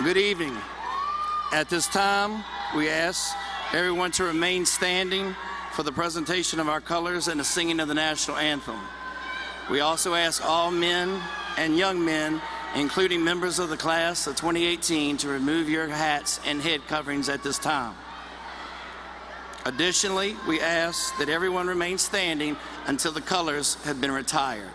Good evening. At this time, we ask everyone to remain standing for the presentation of our colors and the singing of the national anthem. We also ask all men and young men, including members of the class of 2018, to remove your hats and head coverings at this time. Additionally, we ask that everyone remain standing until the colors have been retired.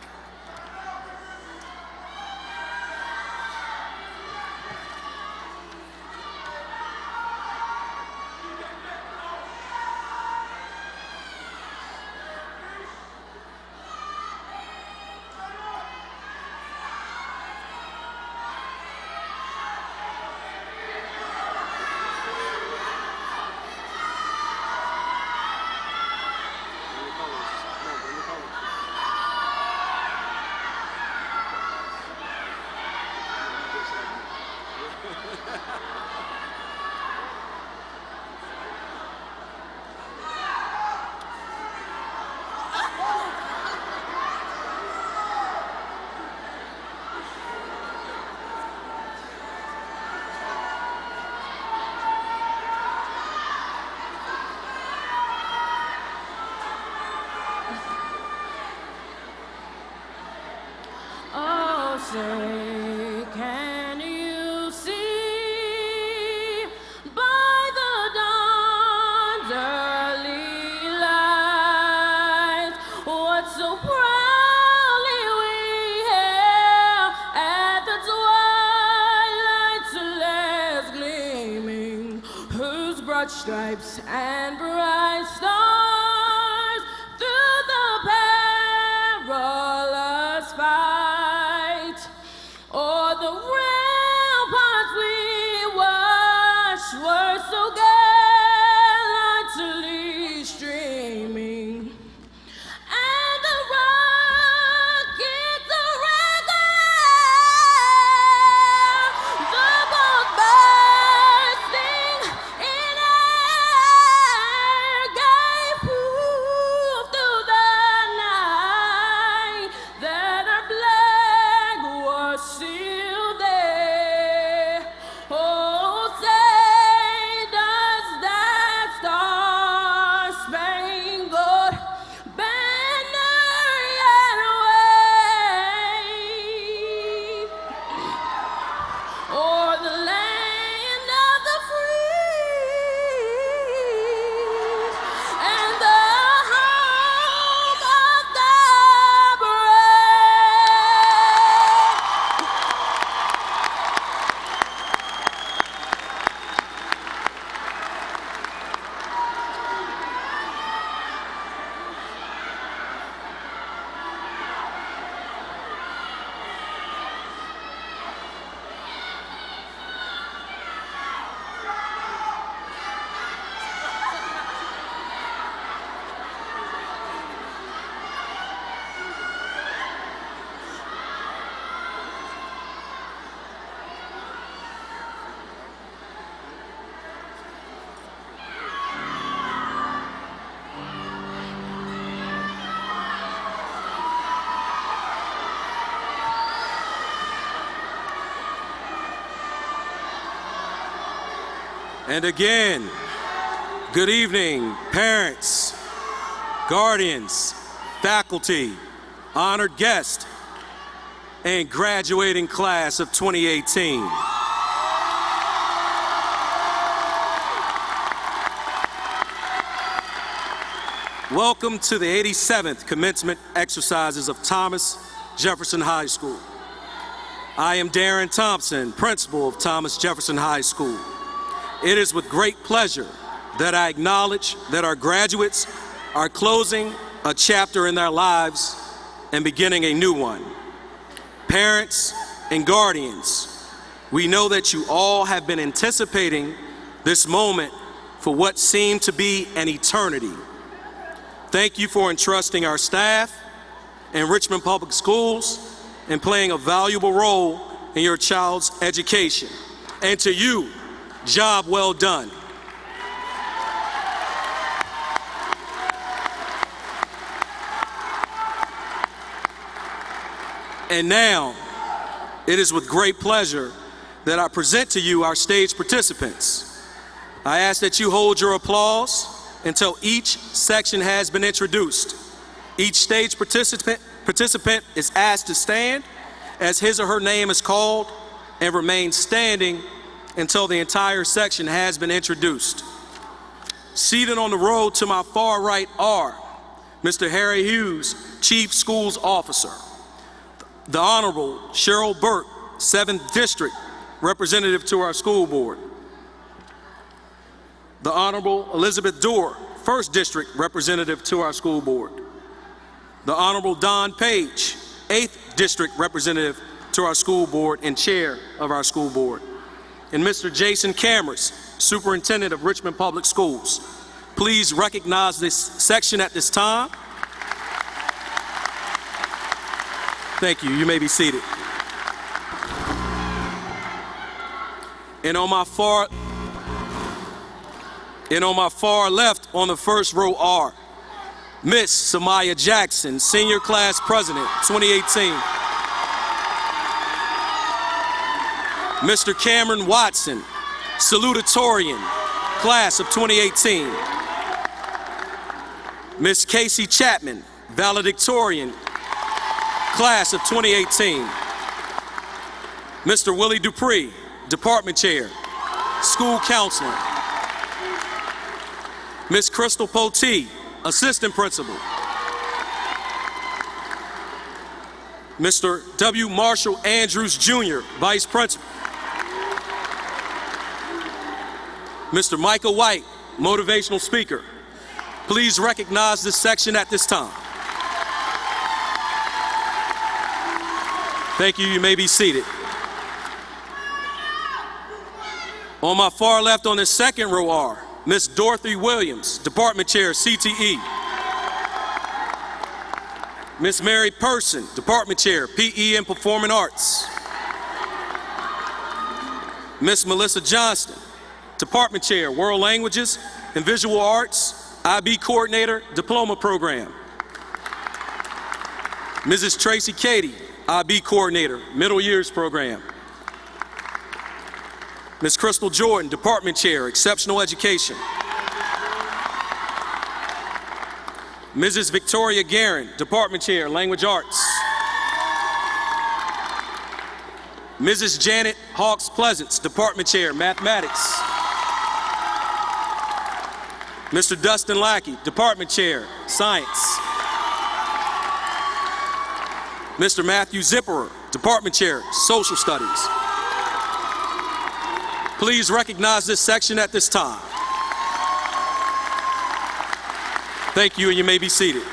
Say, can you see by the dawn's early light what so proudly we hailed at the twilight's celeste gleaming, whose broad stripes and bright stars through the perilous fight o'er the ramparts we watched were so gallantly streaming, and the rockets irregular, the bombs bursting in air, gave proof through the night that our flag was still there. Oh, say does that star-spangled banner yet wave o'er the land of the free and the home of the And again, good evening, parents, guardians, faculty, honored guests, and graduating class of 2018. Welcome to the 87th commencement exercises of Thomas Jefferson High School. I am Darren Thompson, principal of Thomas Jefferson High School. It is with great pleasure that I acknowledge that our graduates are closing a chapter in their lives and beginning a new one. Parents and guardians, we know that you all have been anticipating this moment for what seemed to be an eternity. Thank you for entrusting our staff and Richmond Public Schools in playing a valuable role in your child's education. And to you, job well done. And now, it is with great pleasure that I present to you our stage participants. I ask that you hold your applause until each section has been introduced. Each stage participant is asked to stand as his or her name is called and remain standing until the entire section has been introduced. Seated on the row to my far right are Mr. Harry Hughes, Chief Schools Officer, the Honorable Cheryl Burke, 7th District Representative to our school board, the Honorable Elizabeth Dorr, 1st District Representative to our school board, the Honorable Don Page, 8th District Representative to our school board and Chair of our school board, and Mr. Jason Cameras, Superintendent of Richmond Public Schools. Please recognize this section at this time. Thank you. You may be seated. And on my far left on the first row are Miss Samaya Jackson, Senior Class President, 2018. Mr. Cameron Watson, Salutatorian, Class of 2018. Miss Casey Chapman, Valedictorian, Class of 2018. Mr. Willie Dupree, Department Chair, School Counselor. Miss Crystal Potee, Assistant Principal. Mr. W. Marshall Andrews Jr., Vice Principal. Mr. Michael White, Motivational Speaker. Please recognize this section at this time. Thank you. You may be seated. On my far left on the second row are Miss Dorothy Williams, Department Chair, CTE. Miss Mary Person, Department Chair, PE and Performing Arts. Miss Melissa Johnston, Department Chair, World Languages and Visual Arts, IB Coordinator, Diploma Program. Mrs. Tracy Cady, IB Coordinator, Middle Years Program. Ms. Crystal Jordan, Department Chair, Exceptional Education. Mrs. Victoria Guerin, Department Chair, Language Arts. Mrs. Janet Hawks Pleasance, Department Chair, Mathematics. Mr. Dustin Lackey, Department Chair, Science. Mr. Matthew Zipperer, Department Chair, Social Studies. Please recognize this section at this time. Thank you, and you may be seated.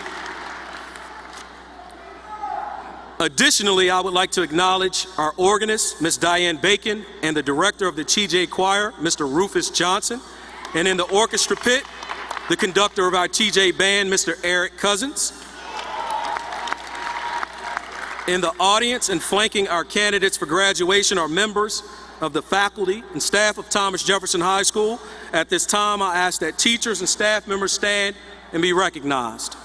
Additionally, I would like to acknowledge our organist, Ms. Diane Bacon, and the director of the TJ Choir, Mr. Rufus Johnson, and in the orchestra pit, the conductor of our TJ Band, Mr. Eric Cousins. In the audience and flanking our candidates for graduation are members of the faculty and staff of Thomas Jefferson High School. At this time, I ask that teachers and staff members stand and be recognized.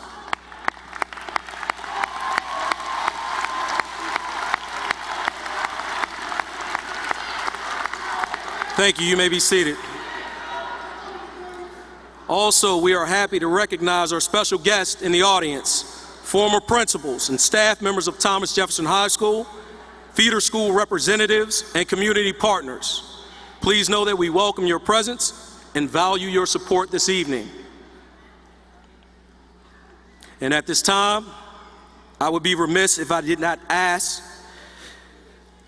Thank you. You may be seated. Also, we are happy to recognize our special guest in the audience, former principals and staff members of Thomas Jefferson High School, feeder school representatives, and community partners. Please know that we welcome your presence and value your support this evening. And at this time, I would be remiss if I did not ask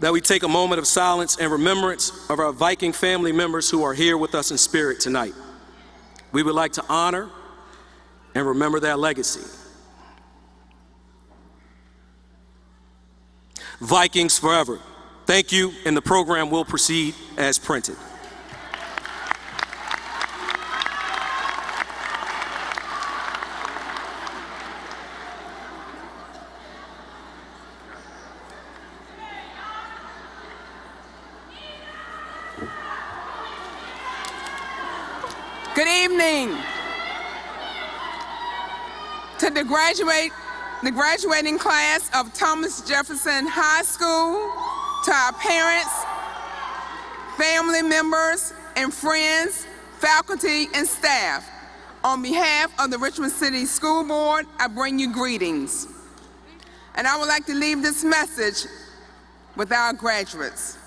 that we take a moment of silence and remembrance of our Viking family members who are here with us in spirit tonight. We would like to honor and remember their legacy. Vikings forever. Thank you, and the program will proceed as printed. Good evening to the graduating class of Thomas Jefferson High School, to our parents, family members and friends, faculty, and staff, on behalf of the Richmond City School Board, I bring you greetings. And I would like to leave this message with our graduates.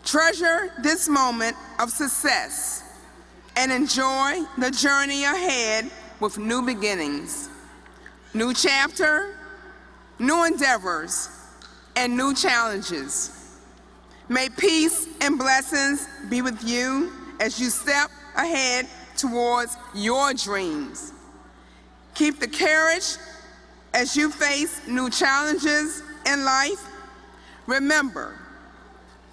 Treasure this moment of success and enjoy the journey ahead with new beginnings, new chapter, new endeavors, and new challenges. May peace and blessings be with you as you step ahead towards your dreams. Keep the courage as you face new challenges in life. Remember,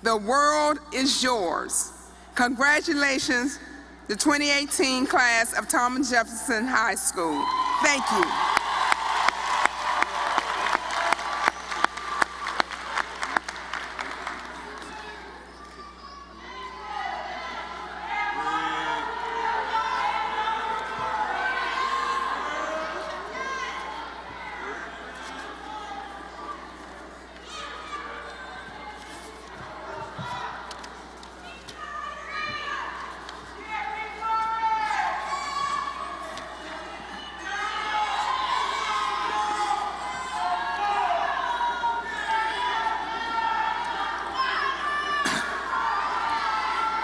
the world is yours. Congratulations, the 2018 class of Thomas Jefferson High School. Thank you.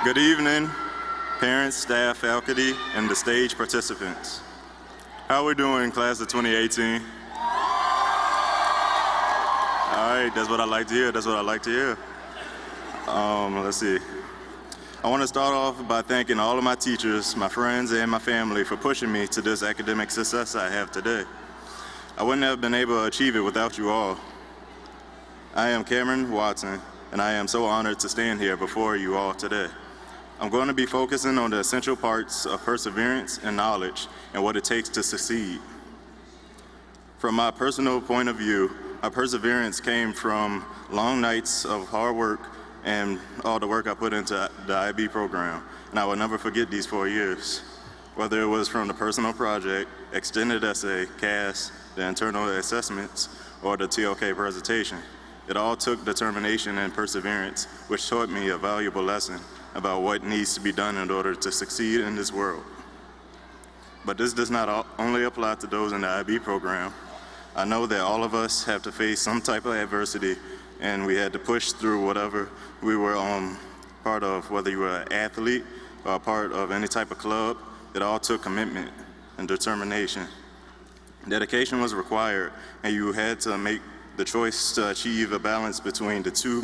Good evening, parents, staff, faculty, and the stage participants. How are we doing, class of 2018? All right, that's what I like to hear, that's what I like to hear. Let's see. I want to start off by thanking all of my teachers, my friends, and my family for pushing me to this academic success I have today. I wouldn't have been able to achieve it without you all. I am Cameron Watson, and I am so honored to stand here before you all today. I'm going to be focusing on the essential parts of perseverance and knowledge and what it takes to succeed. From my personal point of view, my perseverance came from long nights of hard work and all the work I put into the IB program, and I will never forget these 4 years. Whether it was from the personal project, extended essay, CAS, the internal assessments, or the TLK presentation, it all took determination and perseverance, which taught me a valuable lesson about what needs to be done in order to succeed in this world. But this does not only apply to those in the IB program. I know that all of us have to face some type of adversity, and we had to push through whatever we were part of, whether you were an athlete or a part of any type of club. It all took commitment and determination. Dedication was required, and you had to make the choice to achieve a balance between the two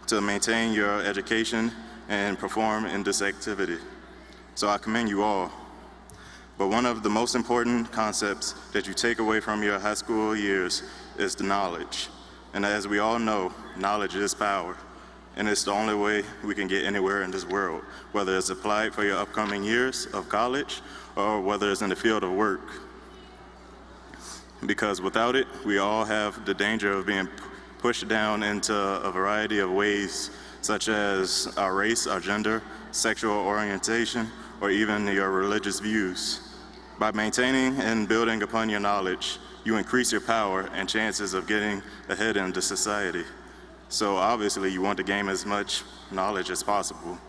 to maintain your education and perform in this activity. So I commend you all. But one of the most important concepts that you take away from your high school years is the knowledge. And as we all know, knowledge is power. And it's the only way we can get anywhere in this world, whether it's applied for your upcoming years of college or whether it's in the field of work. Because without it, we all have the danger of being pushed down into a variety of ways, such as our race, our gender, sexual orientation, or even your religious views. By maintaining and building upon your knowledge, you increase your power and chances of getting ahead in the society. So obviously you want to gain as much knowledge as possible.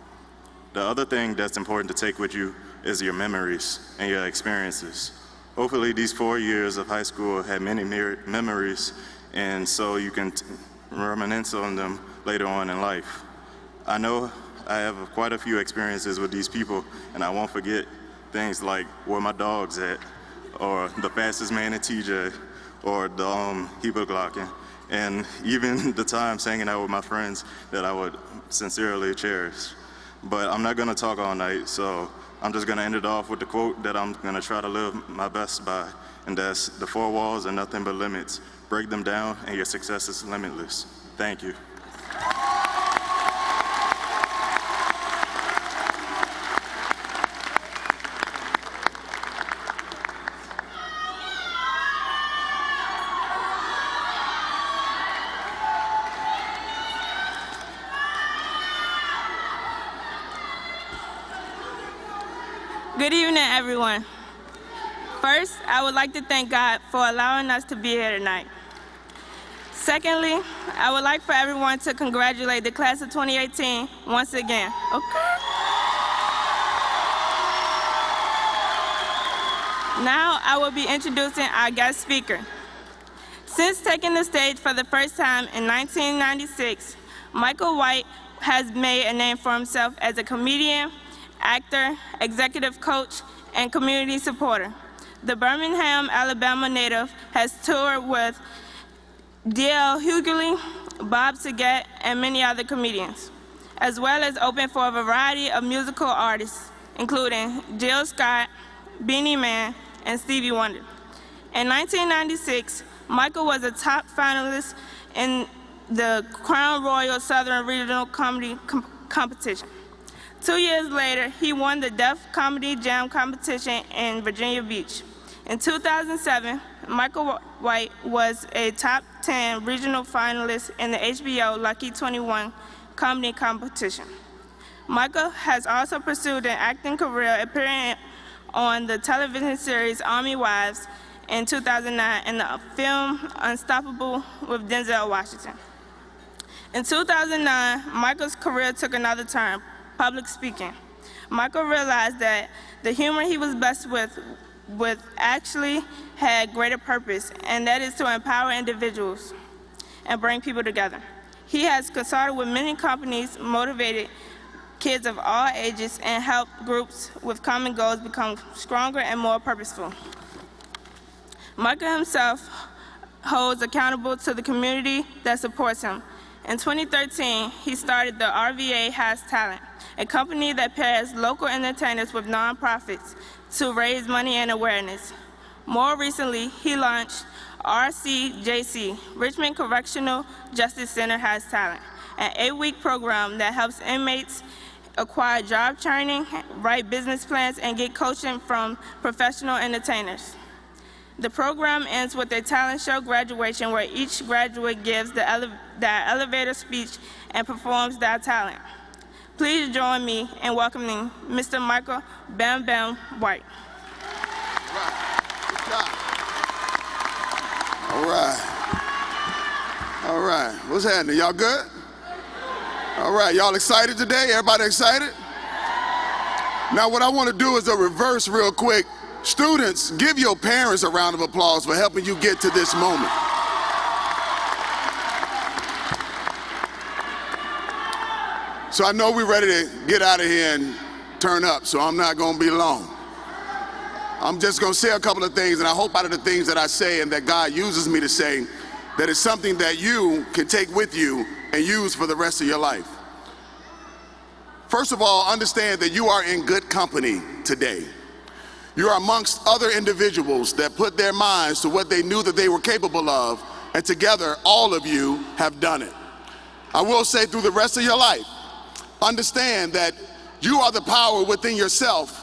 The other thing that's important to take with you is your memories and your experiences. Hopefully these 4 years of high school had many memories, and so you can reminisce on them later on in life. I know I have quite a few experiences with these people, and I won't forget things like where my dog's at, or the fastest man in TJ, or the Hebelglocken, and even the times hanging out with my friends that I would sincerely cherish. But I'm not gonna talk all night, so I'm just gonna end it off with the quote that I'm gonna try to live my best by, and that's, the 4 walls are nothing but limits. Break them down and your success is limitless. Thank you. Good evening, everyone. First, I would like to thank God for allowing us to be here tonight. Secondly, I would like for everyone to congratulate the class of 2018 once again. Okay. Now I will be introducing our guest speaker. Since taking the stage for the first time in 1996, Michael White has made a name for himself as a comedian, actor, executive coach, and community supporter. The Birmingham, Alabama native has toured with D.L. Hughley, Bob Saget, and many other comedians, as well as opened for a variety of musical artists, including Jill Scott, Beanie Man, and Stevie Wonder. In 1996, Michael was a top finalist in the Crown Royal Southern Regional Comedy Competition. 2 years later, he won the Def Comedy Jam Competition in Virginia Beach. In 2007, Michael White was a top 10 regional finalist in the HBO Lucky 21 comedy competition. Michael has also pursued an acting career, appearing on the television series Army Wives in 2009 and the film Unstoppable with Denzel Washington. In 2009, Michael's career took another turn, public speaking. Michael realized that the humor he was blessed with actually had greater purpose, and that is to empower individuals and bring people together. He has consulted with many companies, motivated kids of all ages, and helped groups with common goals become stronger and more purposeful. Michael himself holds accountable to the community that supports him. In 2013, he started the RVA Has Talent, a company that pairs local entertainers with nonprofits to raise money and awareness. More recently, he launched RCJC, Richmond Correctional Justice Center Has Talent, an 8-week program that helps inmates acquire job training, write business plans, and get coaching from professional entertainers. The program ends with a talent show graduation where each graduate gives their elevator speech and performs their talent. Please join me in welcoming Mr. Michael Bam Bam White. All right. What's happening? Y'all good? All right. Y'all excited today? Everybody excited? Now what I want to do is a reverse real quick. Students, give your parents a round of applause for helping you get to this moment. So I know we're ready to get out of here and turn up, so I'm not going to be long. I'm just going to say a couple of things, and I hope out of the things that I say and that God uses me to say, that it's something that you can take with you and use for the rest of your life. First of all, understand that you are in good company today. You are amongst other individuals that put their minds to what they knew that they were capable of, and together, all of you have done it. I will say through the rest of your life, understand that you are the power within yourself,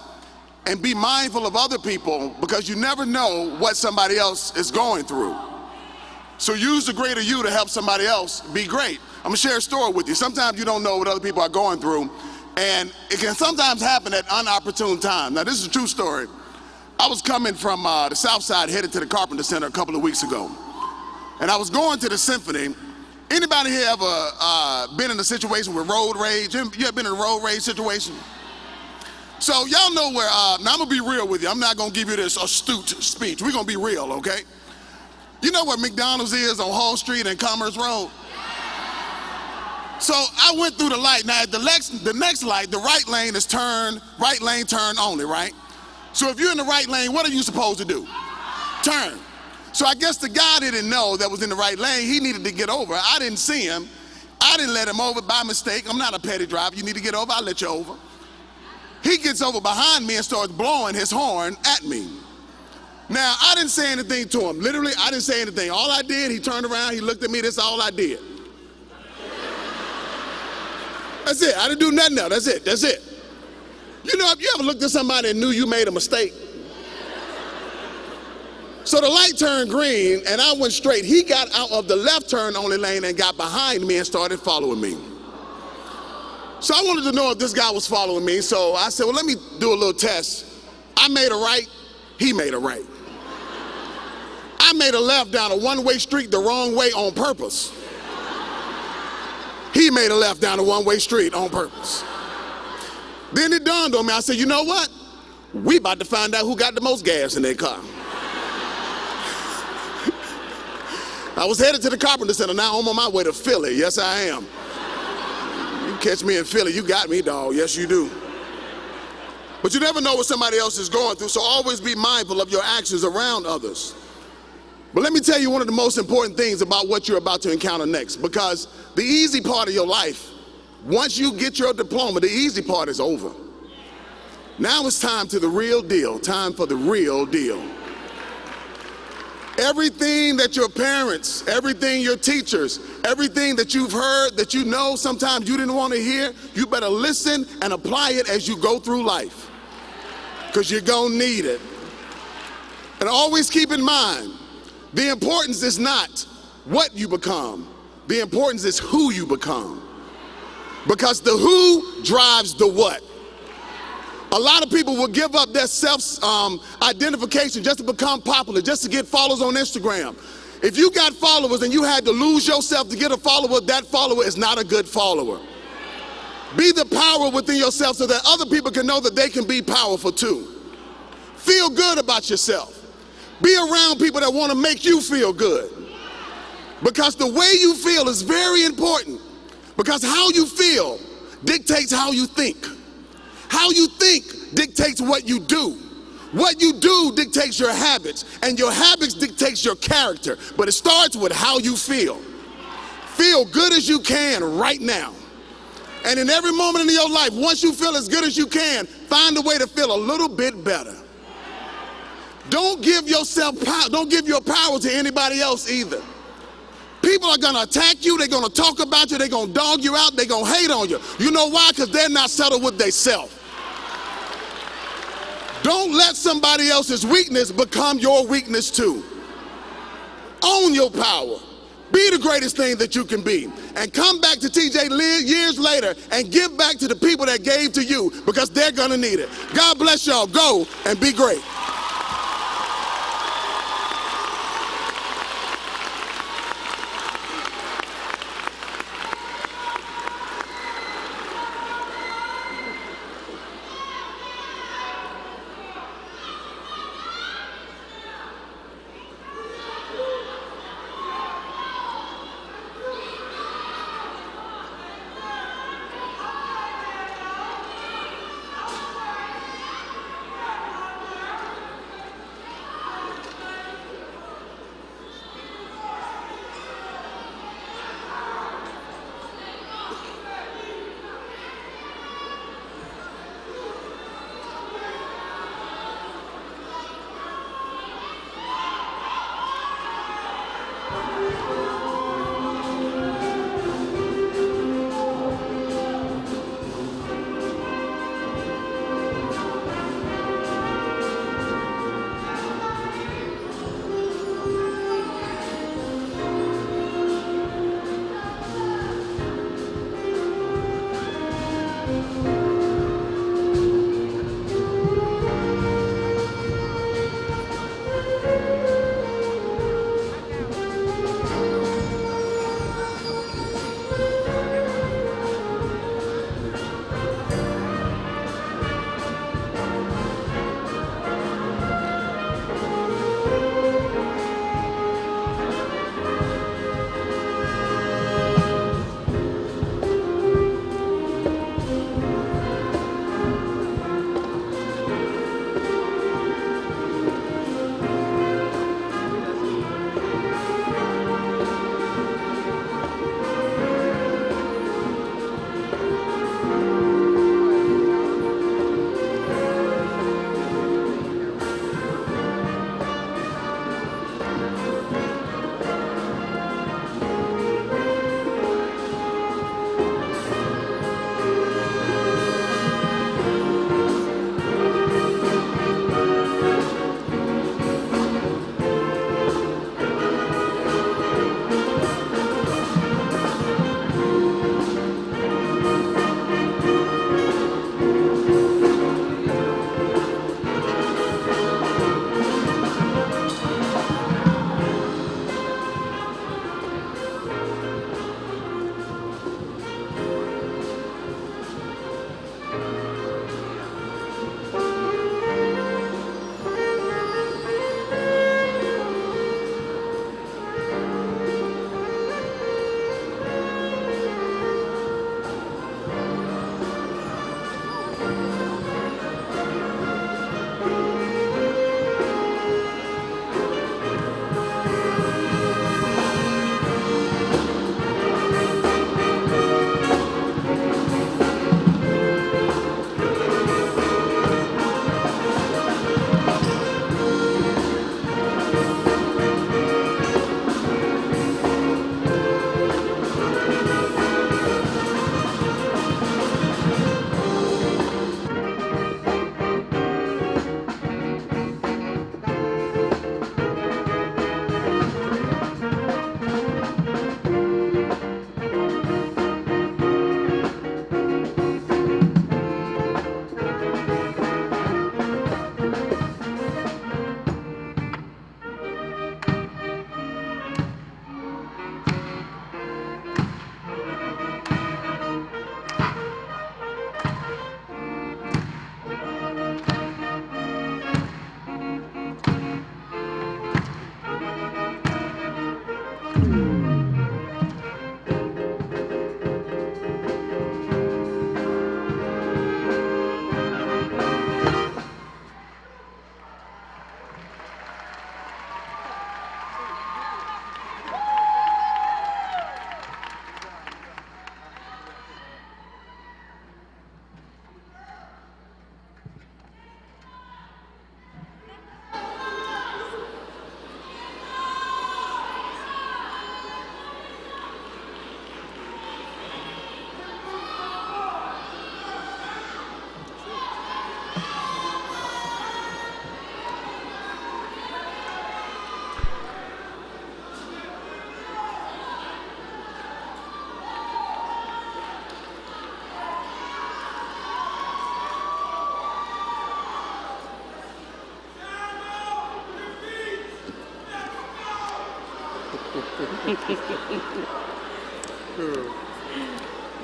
and be mindful of other people because you never know what somebody else is going through. So use the greater you to help somebody else be great. I'm gonna share a story with you. Sometimes you don't know what other people are going through, and it can sometimes happen at unopportune times. Now this is a true story. I was coming from the South Side headed to the Carpenter Center a couple of weeks ago. And I was going to the symphony. Anybody here ever been in a situation with road rage? You ever been in a road rage situation? So y'all know where, now I'm gonna be real with you. I'm not gonna give you this astute speech. We're gonna be real, okay? You know where McDonald's is on Hall Street and Commerce Road? So I went through the light. Now at the next light, the right lane is right lane turn only, right? So if you're in the right lane, what are you supposed to do? Turn. So I guess the guy didn't know that was in the right lane. He needed to get over. I didn't see him. I didn't let him over by mistake. I'm not a petty driver. You need to get over, I'll let you over. He gets over behind me and starts blowing his horn at me. Now, I didn't say anything to him. Literally, I didn't say anything. All I did, he turned around, he looked at me, that's all I did. That's it. I didn't do nothing else. That's it. That's it. You know, if you ever looked at somebody and knew you made a mistake? So the light turned green and I went straight. He got out of the left turn only lane and got behind me and started following me. So I wanted to know if this guy was following me. So I said, well, let me do a little test. I made a right, he made a right. I I made a left down a one-way street the wrong way on purpose. He made a left down a one-way street on purpose. Then it dawned on me, I said, you know what? We about to find out who got the most gas in their car. I was headed to the Carpenter Center, now I'm on my way to Philly. Yes, I am. You catch me in Philly, you got me, dog. Yes, you do. But you never know what somebody else is going through, so always be mindful of your actions around others. But let me tell you one of the most important things about what you're about to encounter next, because the easy part of your life, once you get your diploma, the easy part is over. Now it's time to the real deal, time for the real deal. Everything that your parents, everything your teachers, everything that you've heard, that you know sometimes you didn't want to hear, you better listen and apply it as you go through life, because you're gonna need it. And always keep in mind, the importance is not what you become, the importance is who you become, because the who drives the what. A lot of people will give up their self-identification just to become popular, just to get followers on Instagram. If you got followers and you had to lose yourself to get a follower, that follower is not a good follower. Be the power within yourself so that other people can know that they can be powerful too. Feel good about yourself. Be around people that want to make you feel good. Because the way you feel is very important. Because how you feel dictates how you think. How you think dictates what you do. What you do dictates your habits, and your habits dictates your character. But it starts with how you feel. Feel good as you can right now. And in every moment in your life, once you feel as good as you can, find a way to feel a little bit better. Don't give yourself power, don't give your power to anybody else either. People are gonna attack you, they're gonna talk about you, they're gonna dog you out, they're gonna hate on you. You know why? Because they're not settled with themselves. Don't let somebody else's weakness become your weakness too. Own your power. Be the greatest thing that you can be. And come back to TJ years later and give back to the people that gave to you, because they're gonna need it. God bless y'all. Go and be great.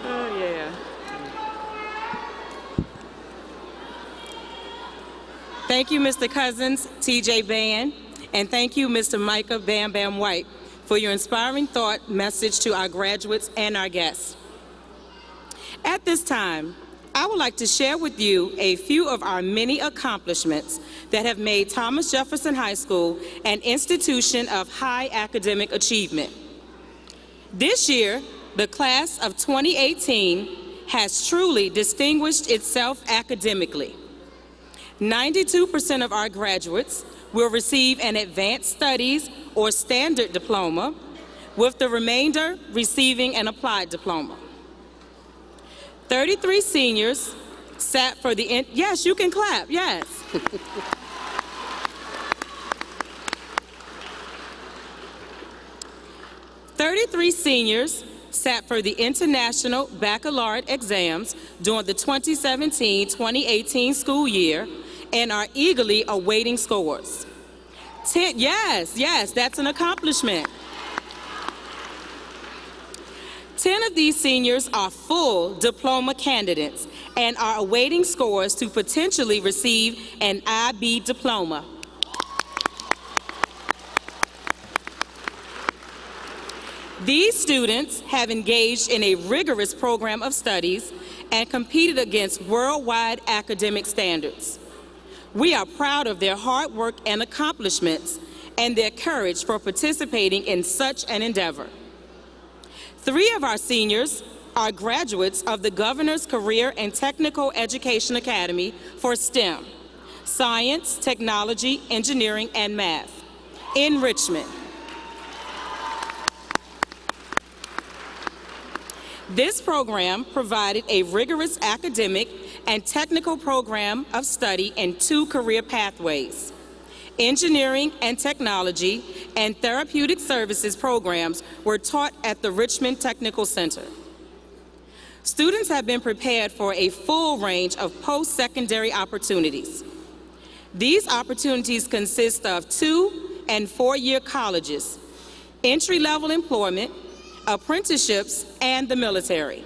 Oh, yeah. Thank you, Mr. Cousins, TJ Band, and thank you, Mr. Micah Bam Bam White, for your inspiring thought message to our graduates and our guests. At this time, I would like to share with you a few of our many accomplishments that have made Thomas Jefferson High School an institution of high academic achievement. This year, the class of 2018 has truly distinguished itself academically. 92% of our graduates will receive an advanced studies or standard diploma, with the remainder receiving an applied diploma. 33 seniors sat for the, yes, you can clap, yes. 33 seniors sat for the International Baccalaureate exams during the 2017-2018 school year and are eagerly awaiting scores. 10, yes, that's an accomplishment. 10 of these seniors are full diploma candidates and are awaiting scores to potentially receive an IB diploma. These students have engaged in a rigorous program of studies and competed against worldwide academic standards. We are proud of their hard work and accomplishments and their courage for participating in such an endeavor. 3 of our seniors are graduates of the Governor's Career and Technical Education Academy for STEM, Science, Technology, Engineering, and Math, in Richmond. This program provided a rigorous academic and technical program of study in 2 career pathways. Engineering and technology and therapeutic services programs were taught at the Richmond Technical Center. Students have been prepared for a full range of post-secondary opportunities. These opportunities consist of 2- and 4-year colleges, entry-level employment, apprenticeships, and the military.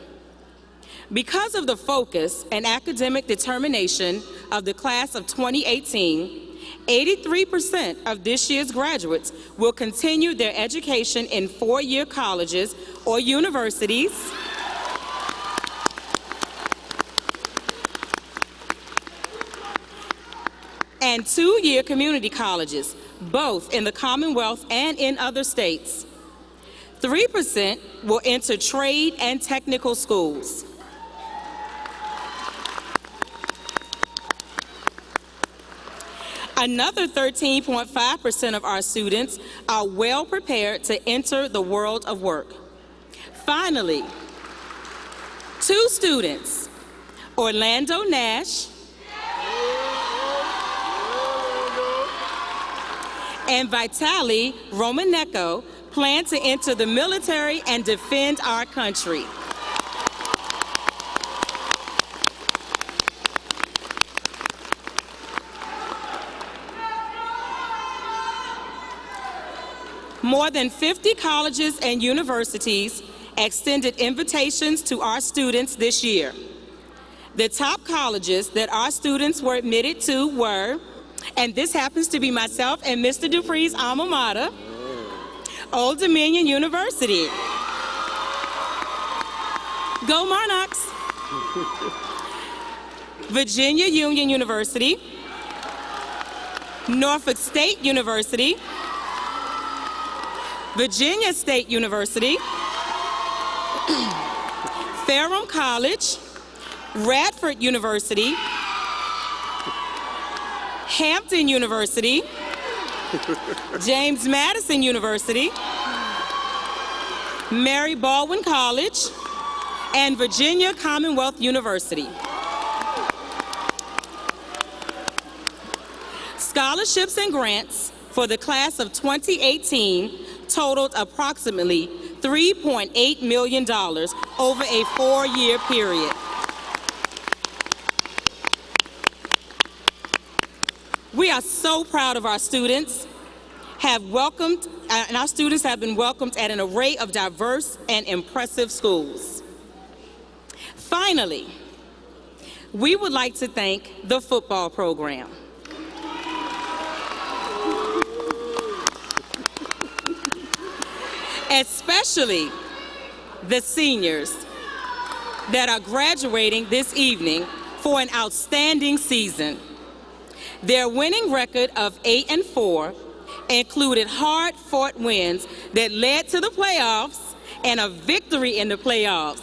Because of the focus and academic determination of the class of 2018, 83% of this year's graduates will continue their education in 4-year colleges or universities and 2-year community colleges, both in the Commonwealth and in other states. 3% will enter trade and technical schools. Another 13.5% of our students are well prepared to enter the world of work. Finally, 2 students, Orlando Nash and Vitaly Romanenko, plan to enter the military and defend our country. More than 50 colleges and universities extended invitations to our students this year. The top colleges that our students were admitted to were, and this happens to be myself and Mr. Dupree's alma mater, Old Dominion University. Go Monarchs. Virginia Union University, Norfolk State University, Virginia State University, Ferrum College, Radford University, Hampton University, James Madison University, Mary Baldwin College, and Virginia Commonwealth University. Scholarships and grants for the class of 2018 totaled approximately $3.8 million over a 4-year period. We are so proud of our students. our students have been welcomed at an array of diverse and impressive schools. Finally, we would like to thank the football program. Especially the seniors that are graduating this evening for an outstanding season. Their winning record of 8-4 included hard-fought wins that led to the playoffs and a victory in the playoffs.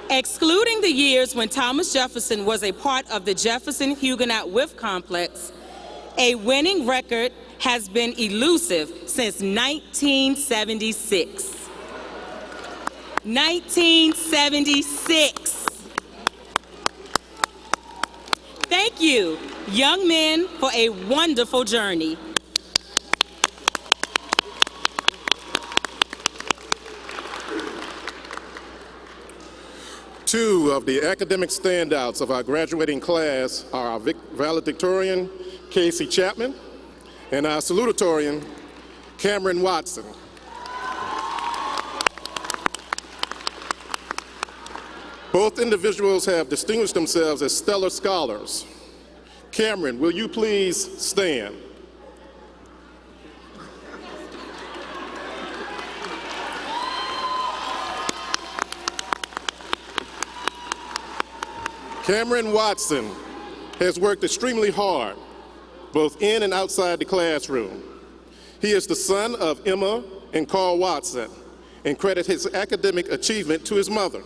Excluding the years when Thomas Jefferson was a part of the Jefferson Huguenot Whiff Complex, a winning record has been elusive since 1976. 1976. Thank you, young men, for a wonderful journey. Two of the academic standouts of our graduating class are our valedictorian, Casey Chapman, and our salutatorian, Cameron Watson. Both individuals have distinguished themselves as stellar scholars. Cameron, will you please stand? Cameron Watson has worked extremely hard, both in and outside the classroom. He is the son of Emma and Carl Watson, and credits his academic achievement to his mother.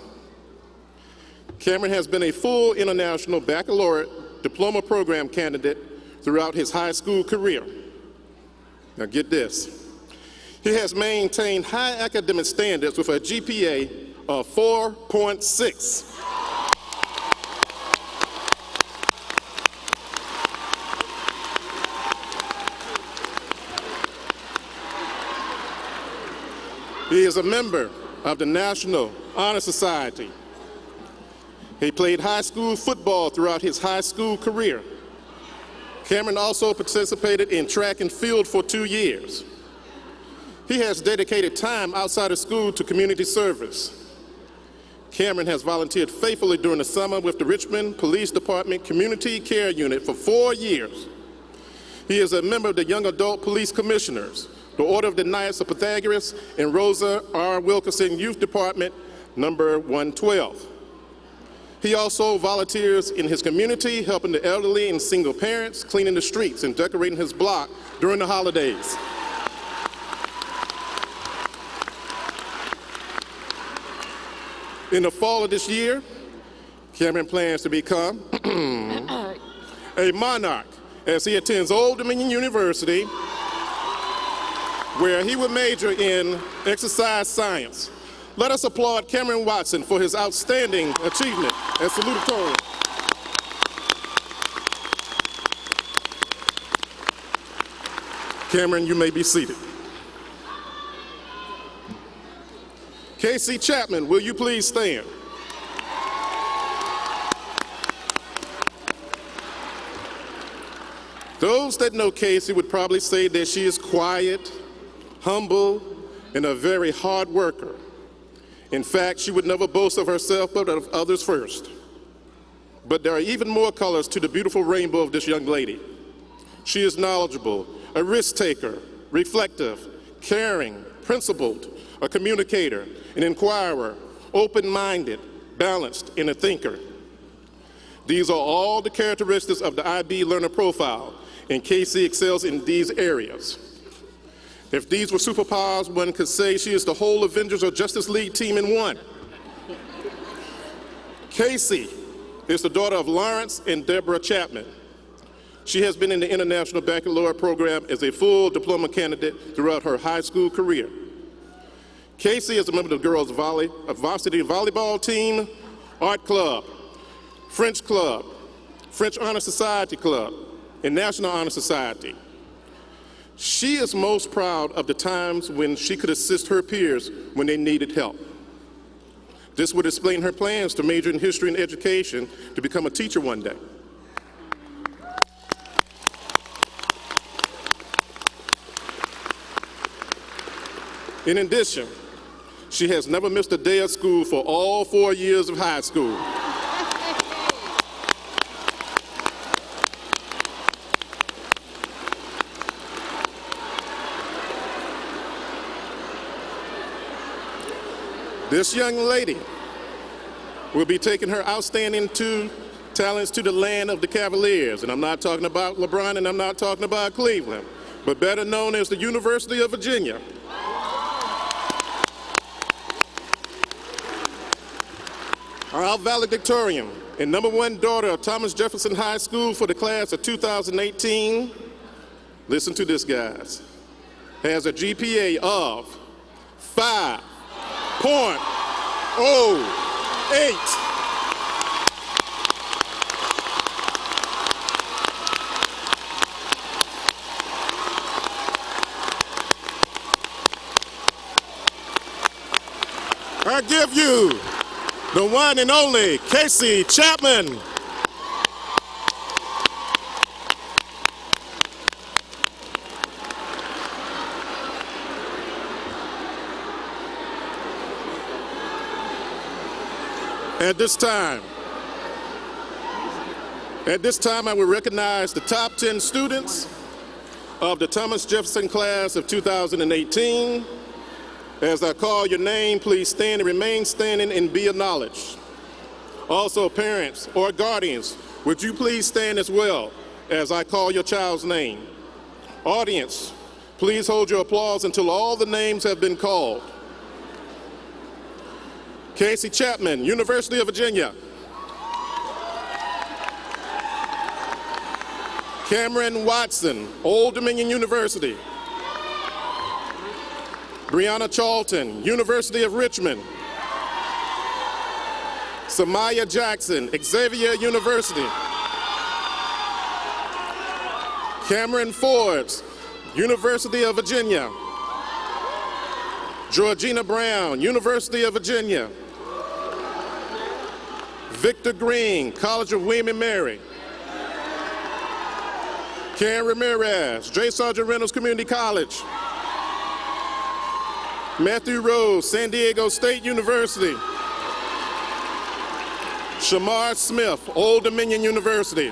Cameron has been a full international baccalaureate diploma program candidate throughout his high school career. Now get this. He has maintained high academic standards with a GPA of 4.6. He is a member of the National Honor Society. He played high school football throughout his high school career. Cameron also participated in track and field for 2 years. He has dedicated time outside of school to community service. Cameron has volunteered faithfully during the summer with the Richmond Police Department Community Care Unit for 4 years. He is a member of the Young Adult Police Commissioners, the Order of the Knights of Pythagoras, and Rosa R. Wilkerson Youth Department, number 112. He also volunteers in his community, helping the elderly and single parents, cleaning the streets and decorating his block during the holidays. In the fall of this year, Cameron plans to become a monarch as he attends Old Dominion University, where he will major in exercise science. Let us applaud Cameron Watson for his outstanding achievement as salutatorian. Cameron, you may be seated. Casey Chapman, will you please stand? Those that know Casey would probably say that she is quiet, humble, and a very hard worker. In fact, she would never boast of herself but of others first. But there are even more colors to the beautiful rainbow of this young lady. She is knowledgeable, a risk taker, reflective, caring, principled, a communicator, an inquirer, open-minded, balanced, and a thinker. These are all the characteristics of the IB learner profile, and Casey excels in these areas. If these were superpowers, one could say she is the whole Avengers or Justice League team in one. Casey is the daughter of Lawrence and Deborah Chapman. She has been in the International Baccalaureate program as a full diploma candidate throughout her high school career. Casey is a member of the girls' varsity volleyball team, art club, French Honor Society Club, and National Honor Society. She is most proud of the times when she could assist her peers when they needed help. This would explain her plans to major in history and education to become a teacher one day. In addition, she has never missed a day of school for all 4 years of high school. This young lady will be taking her outstanding talents to the land of the Cavaliers. And I'm not talking about LeBron and I'm not talking about Cleveland, but better known as the University of Virginia. Our valedictorian and #1 daughter of Thomas Jefferson High School for the class of 2018, listen to this, guys, has a GPA of 5.08. I give you the one and only Casey Chapman. At this time, I will recognize the top 10 students of the Thomas Jefferson class of 2018. As I call your name, please stand and remain standing and be acknowledged. Also, parents or guardians, would you please stand as well as I call your child's name? Audience, please hold your applause until all the names have been called. Casey Chapman, University of Virginia. Cameron Watson, Old Dominion University. Brianna Charlton, University of Richmond. Samaya Jackson, Xavier University. Cameron Forbes, University of Virginia. Georgina Brown, University of Virginia. Victor Green, College of William and Mary. Karen Ramirez, J. Sargent Reynolds Community College. Matthew Rose, San Diego State University. Shamar Smith, Old Dominion University.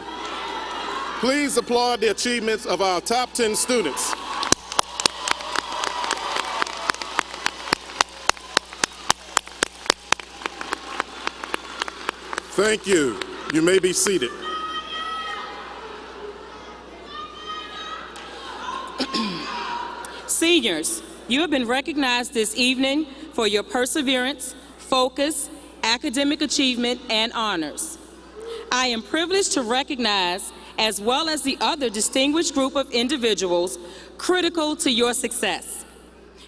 Please applaud the achievements of our top 10 students. Thank you. You may be seated. Seniors, you have been recognized this evening for your perseverance, focus, academic achievement, and honors. I am privileged to recognize, as well as the other distinguished group of individuals critical to your success: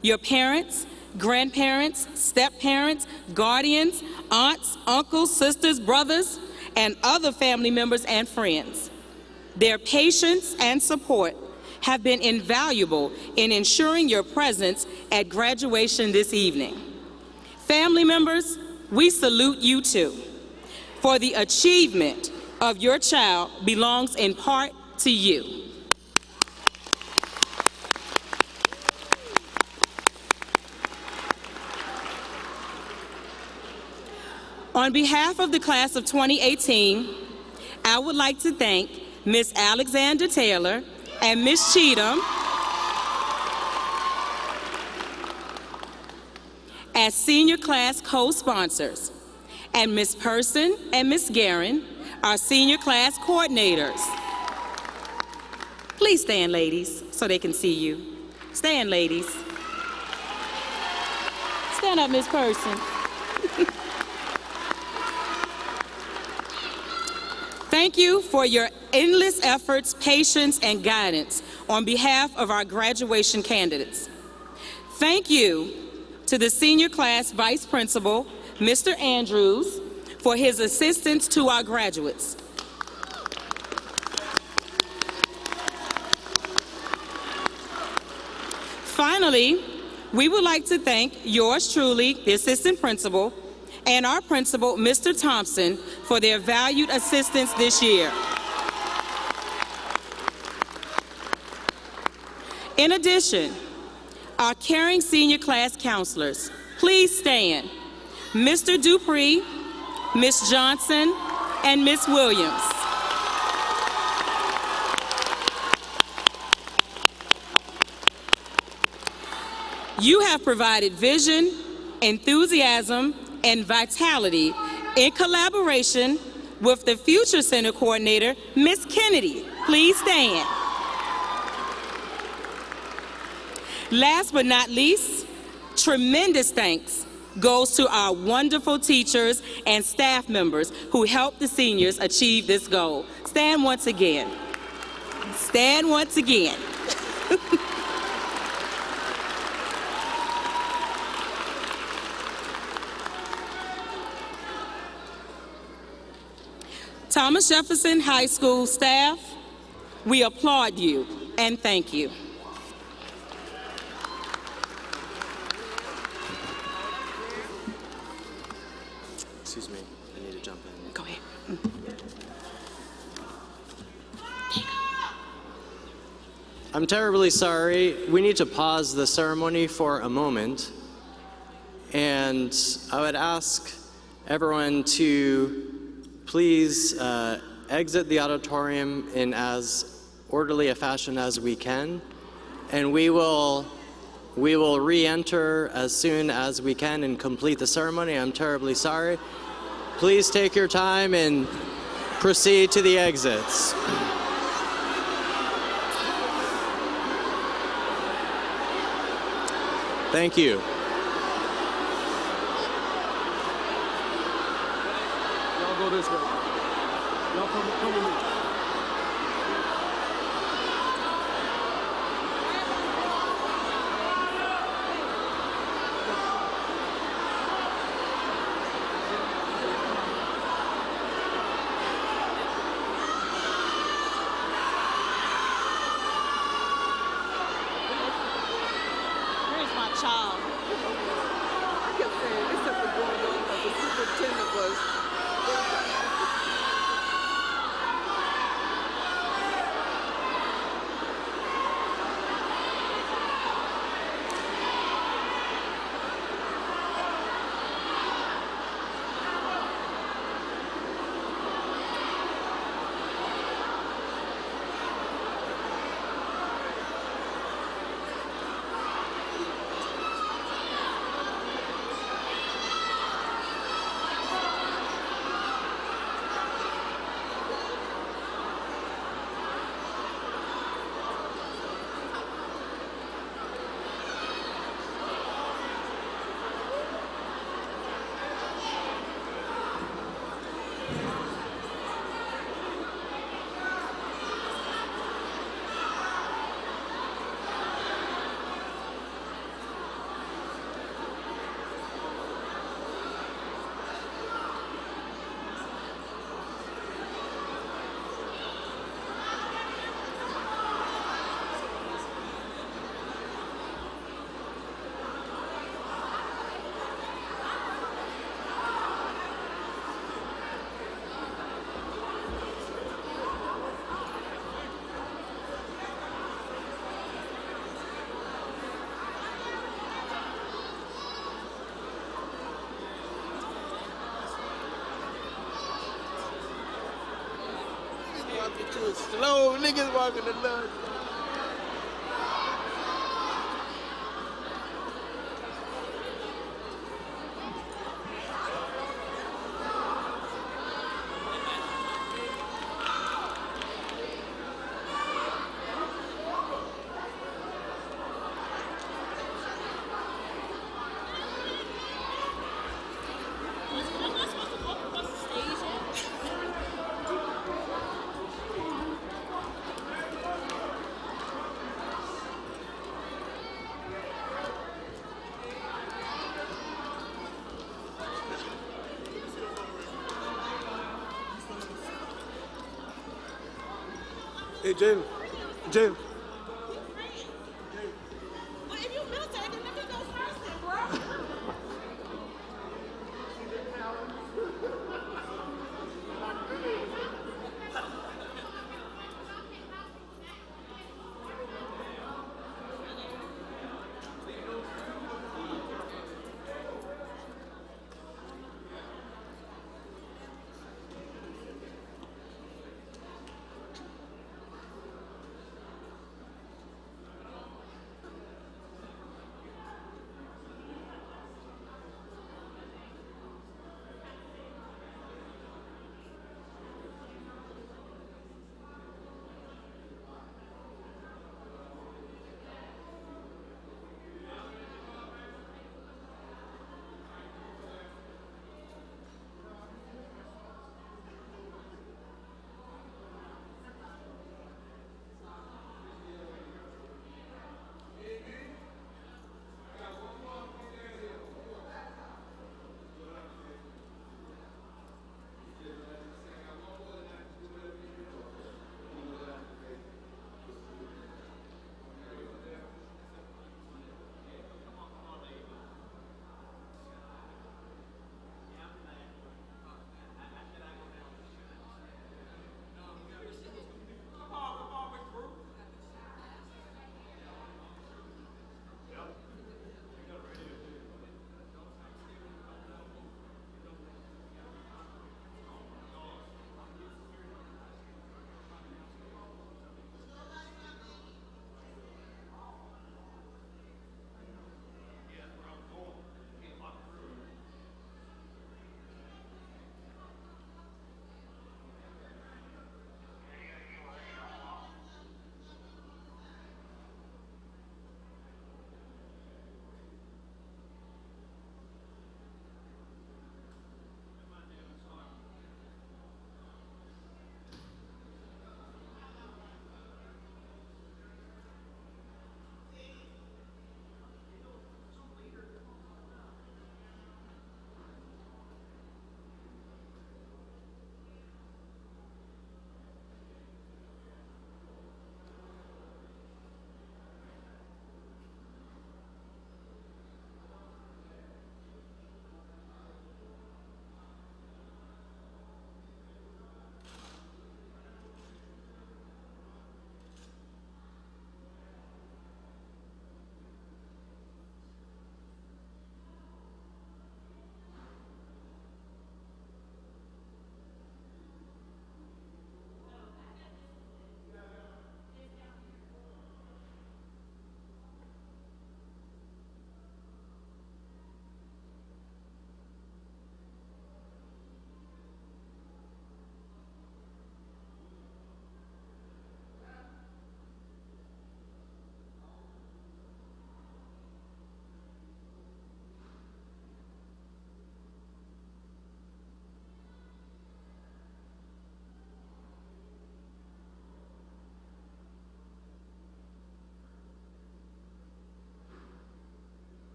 your parents, grandparents, step-parents, guardians, aunts, uncles, sisters, brothers, and other family members and friends. Their patience and support have been invaluable in ensuring your presence at graduation this evening. Family members, we salute you too, for the achievement of your child belongs in part to you. On behalf of the class of 2018, I would like to thank Ms. Alexander Taylor and Ms. Cheatham as senior class co-sponsors, and Ms. Person and Ms. Guerin, our senior class coordinators. Please stand, ladies, so they can see you. Stand, ladies. Stand up, Ms. Person. Thank you for your endless efforts, patience, and guidance on behalf of our graduation candidates. Thank you to the senior class vice principal, Mr. Andrews, for his assistance to our graduates. Finally, we would like to thank yours truly, the assistant principal, and our principal, Mr. Thompson, for their valued assistance this year. In addition, our caring senior class counselors, please stand. Mr. Dupree, Ms. Johnson, and Ms. Williams. You have provided vision, enthusiasm, and vitality in collaboration with the future center coordinator, Ms. Kennedy. Please stand. Last but not least, tremendous thanks goes to our wonderful teachers and staff members who helped the seniors achieve this goal. Stand once again. Stand once again. Thomas Jefferson High School staff, we applaud you and thank you. Excuse me, I need to jump in. Go ahead. I'm terribly sorry. We need to pause the ceremony for a moment. And I would ask everyone to please exit the auditorium in as orderly a fashion as we can. And we will re-enter as soon as we can and complete the ceremony. I'm terribly sorry. Please take your time and proceed to the exits. Thank you. Y'all go this way. Y'all come with me. Where's my child? I kept saying this stuff was going on because the superintendent was. Too slow, niggas walking the lunch. Hey, Jim. Jim. But if you military, then let me go first then, bro.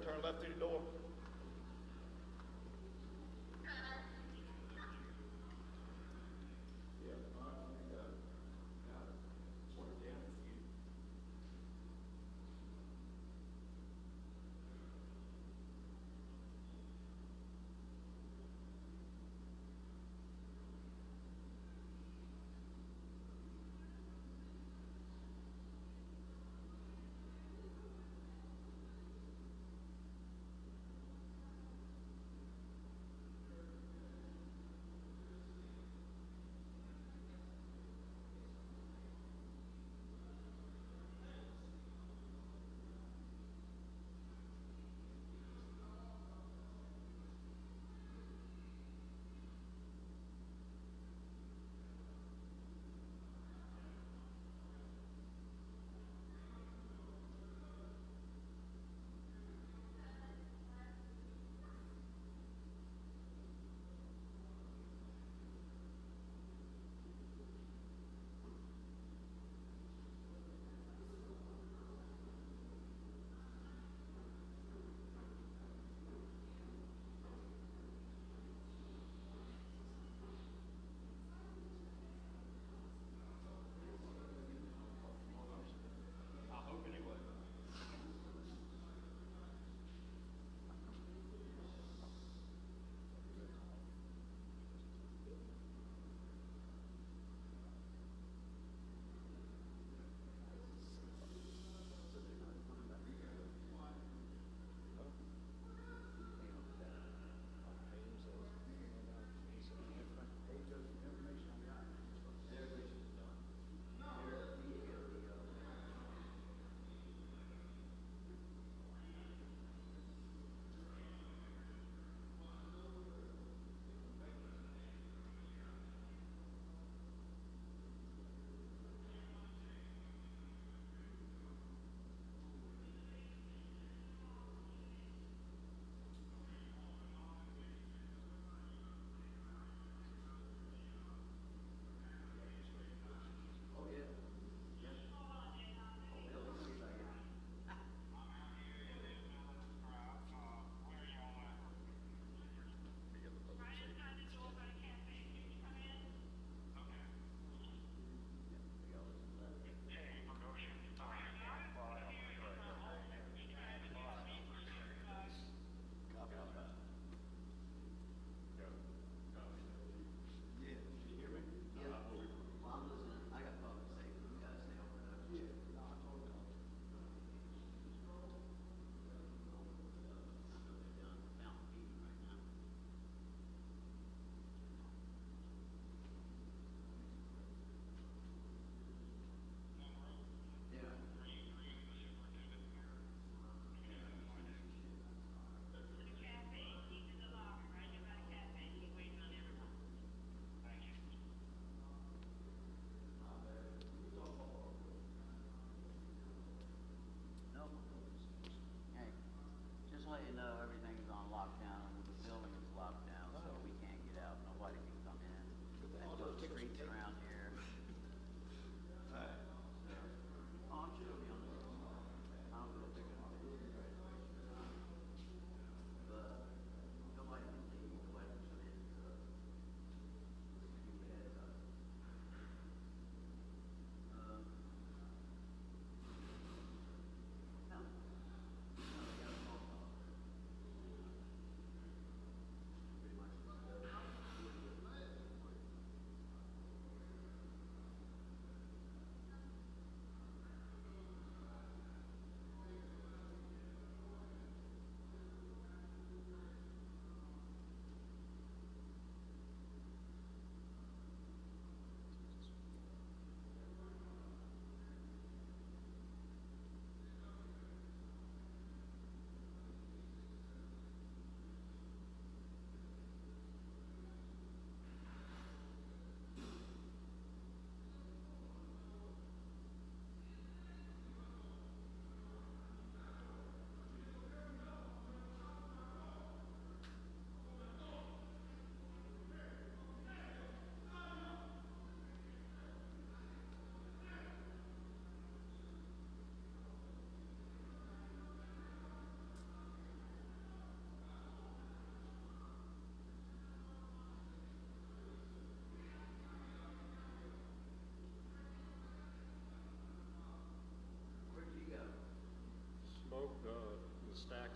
turn left through the door.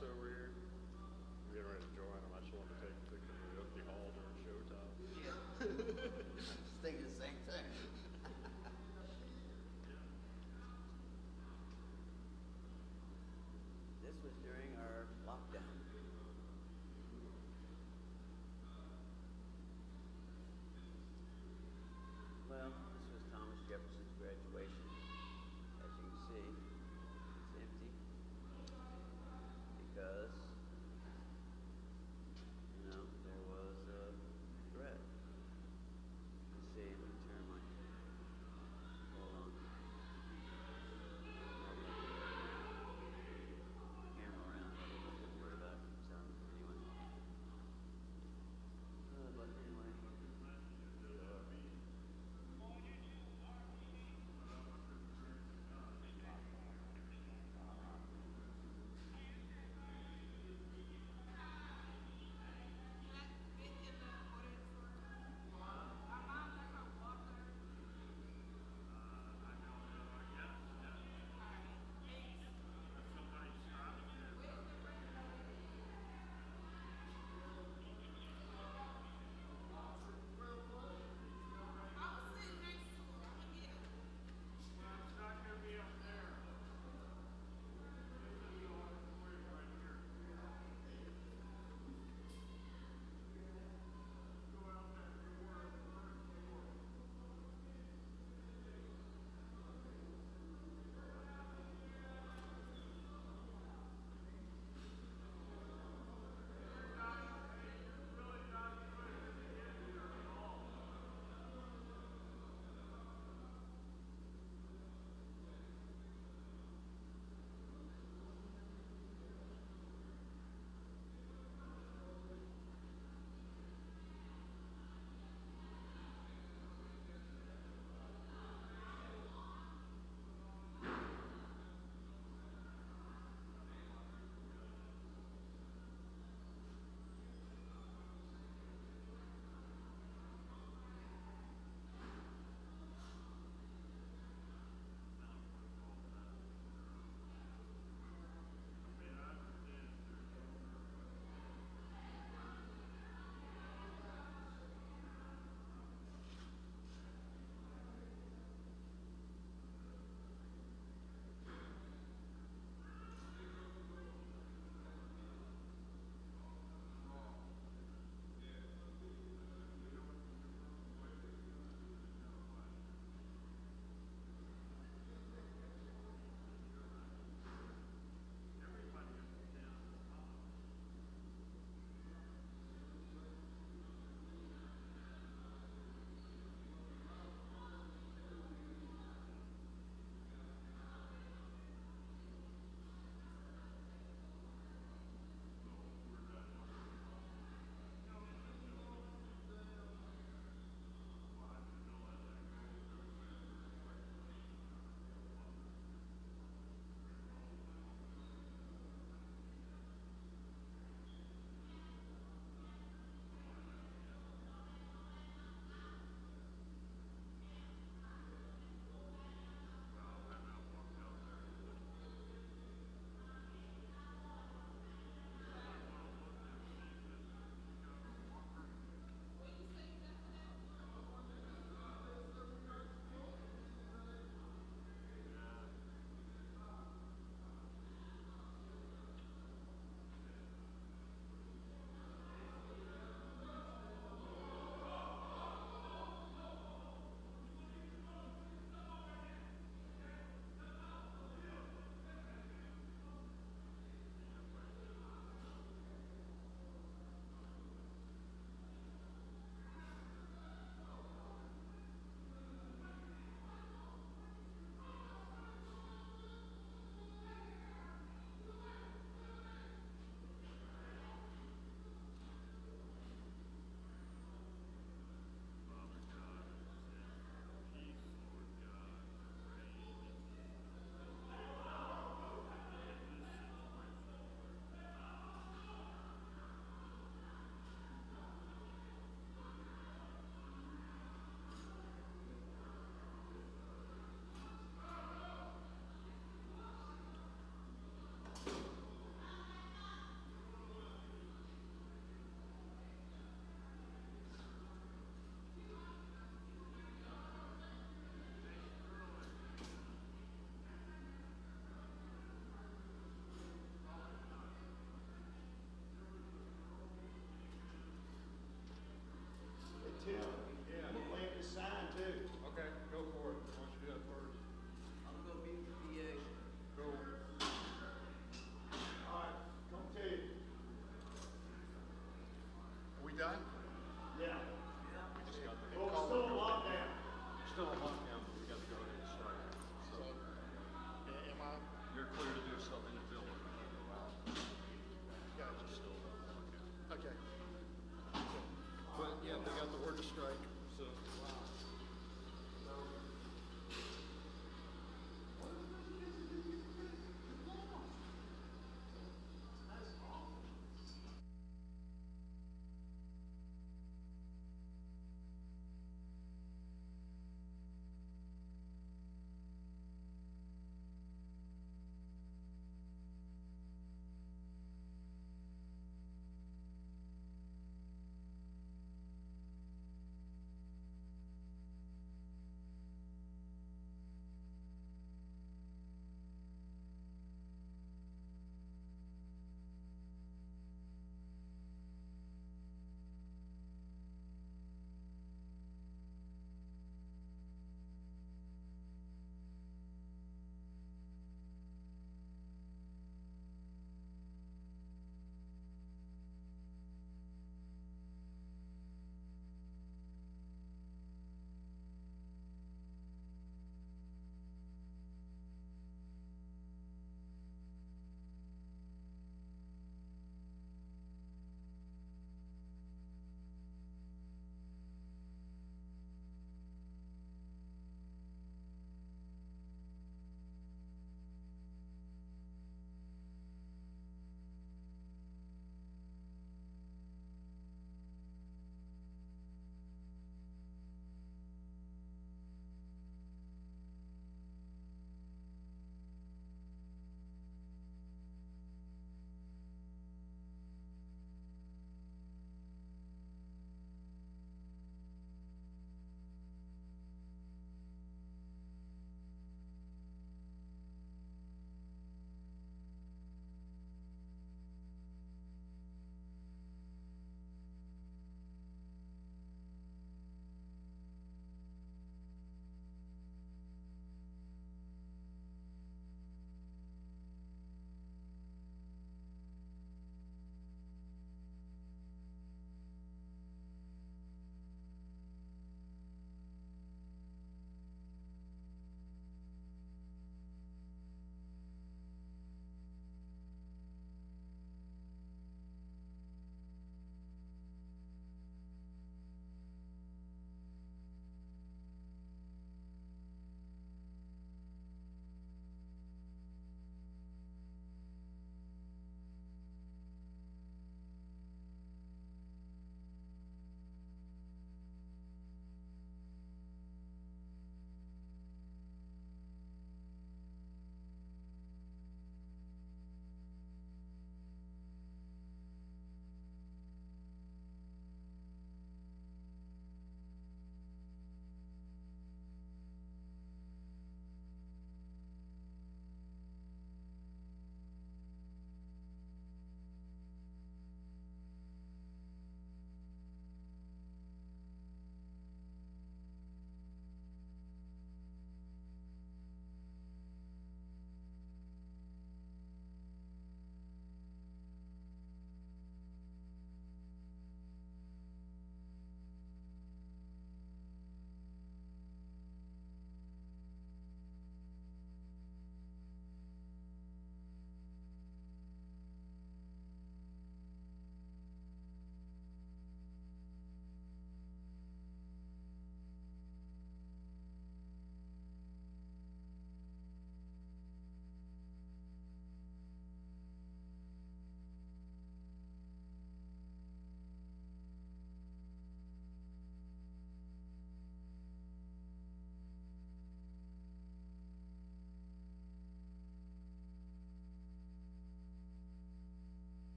over here.